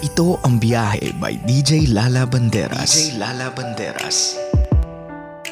Ito ang Biyahe by DJ Lala Banderas. DJ Lala Banderas.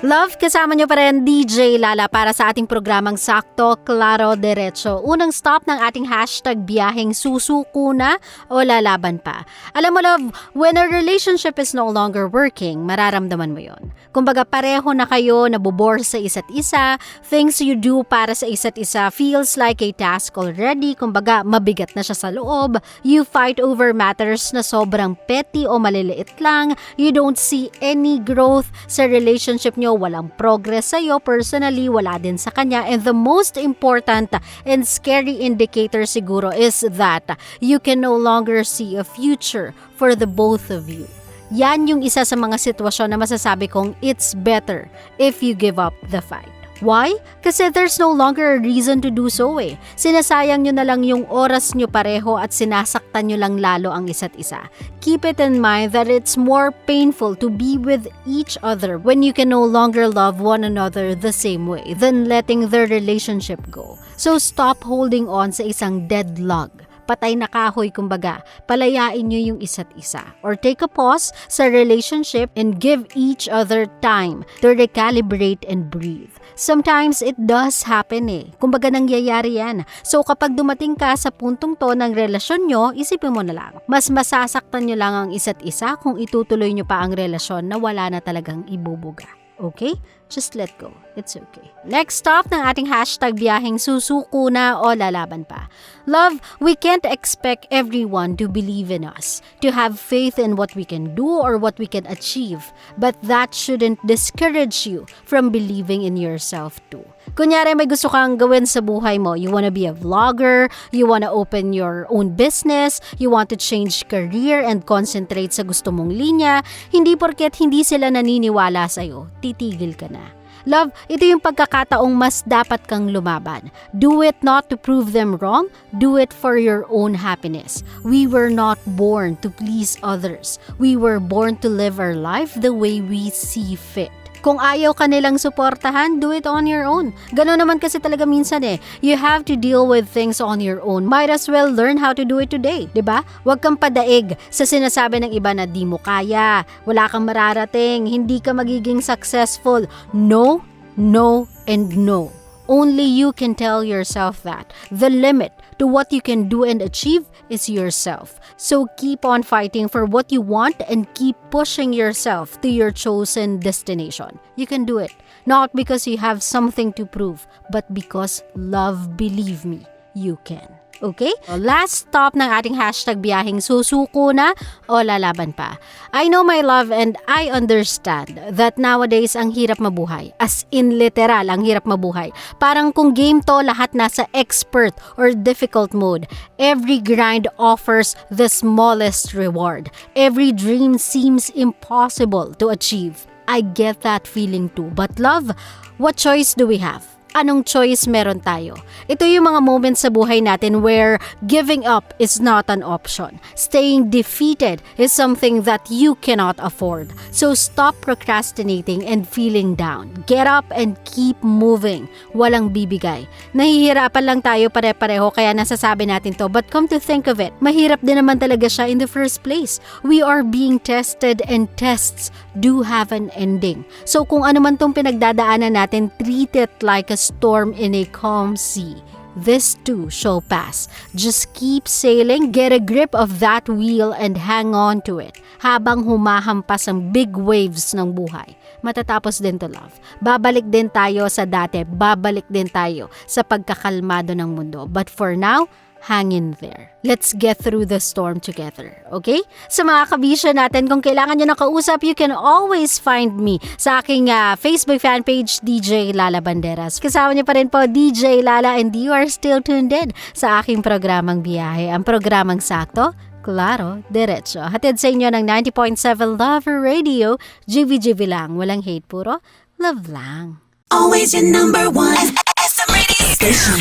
Love, kasama nyo pa rin DJ Lala para sa ating programang Sakto, Klaro, Diretso. Unang stop ng ating hashtag biyaheng susuko na o lalaban pa. Alam mo love, when a relationship is no longer working, mararamdaman mo yon. Kumbaga pareho na kayo, nabobore sa isa't isa, things you do para sa isa't isa feels like a task already, kumbaga mabigat na siya sa loob, you fight over matters na sobrang petty o maliliit lang, you don't see any growth sa relationship nyo, walang progress sa'yo personally, wala din sa kanya, and the most important and scary indicator siguro is that you can no longer see a future for the both of you. Yan yung isa sa mga sitwasyon na masasabi kong it's better if you give up the fight. Why? Kasi there's no longer a reason to do so eh. Sinasayang nyo na lang yung oras nyo pareho at sinasaktan nyo lang lalo ang isa't isa. Keep it in mind that it's more painful to be with each other when you can no longer love one another the same way than letting the relationship go. So stop holding on sa isang dead log. Patay na kahoy kumbaga, palayain nyo yung isa't isa. Or take a pause sa relationship and give each other time to recalibrate and breathe. Sometimes it does happen eh. Kumbaga nangyayari yan. So kapag dumating ka sa puntong to ng relasyon nyo, isipin mo na lang. Mas masasaktan nyo lang ang isa't isa kung itutuloy nyo pa ang relasyon na wala na talagang ibubuga. Okay? Just let go. It's okay. Next stop ng ating hashtag biyaheng susuko na o lalaban pa. Love, we can't expect everyone to believe in us, to have faith in what we can do or what we can achieve, but that shouldn't discourage you from believing in yourself too. Kunyari may gusto kang gawin sa buhay mo, you wanna be a vlogger, you wanna open your own business, you want to change career and concentrate sa gusto mong linya, hindi porket hindi sila naniniwala sa'yo, titigil ka na. Love, ito yung pagkakataong mas dapat kang lumaban. Do it not to prove them wrong, do it for your own happiness. We were not born to please others. We were born to live our life the way we see fit. Kung ayaw ka nilang suportahan, do it on your own. Gano'n naman kasi talaga minsan eh. You have to deal with things on your own. Might as well learn how to do it today, 'di ba? Huwag kang padaig sa sinasabi ng iba na di mo kaya, wala kang mararating, hindi ka magiging successful. No, no, and no. Only you can tell yourself that. The limit to what you can do and achieve is yourself. So keep on fighting for what you want and keep pushing yourself to your chosen destination. You can do it. Not because you have something to prove, but because love, believe me, you can. Okay? Last stop ng ating hashtag biyaheng susuko na o lalaban pa. I know my love and I understand that nowadays ang hirap mabuhay. As in literal, ang hirap mabuhay. Parang kung game to, lahat nasa expert or difficult mode. Every grind offers the smallest reward. Every dream seems impossible to achieve. I get that feeling too. But love, what choice do we have? Anong choice meron tayo? Ito yung mga moments sa buhay natin where giving up is not an option. Staying defeated is something that you cannot afford. So stop procrastinating and feeling down. Get up and keep moving. Walang bibigay. Nahihirapan lang tayo pare-pareho kaya nasasabi natin to, but come to think of it, mahirap din naman talaga siya in the first place. We are being tested and tests do have an ending. So kung ano man tong pinagdadaanan natin, treat it like a storm in a calm sea. This too shall pass. Just keep sailing, get a grip of that wheel and hang on to it habang humahampas ang big waves ng buhay. Matatapos din to love. Babalik din tayo sa dati, babalik din tayo sa pagkakalmado ng mundo. But for now, hang in there. Let's get through the storm together, okay? Sa mga kabisyo natin, kung kailangan nyo ng kausap, you can always find me sa aking Facebook fan page, DJ Lala Banderas. Kasama nyo pa rin po, DJ Lala, and you are still tuned in sa aking programang biyahe, ang programang Sakto, Klaro, Diretso. Hatid sa inyo ng 90.7 Love Radio, GV lang, walang hate, puro love lang. Always your number one SM radio station.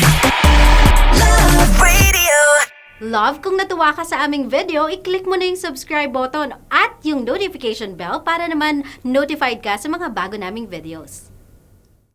Love Radio. Love, kung natuwa ka sa aming video, i-click mo na yung subscribe button at yung notification bell para naman notified ka sa mga bago naming videos.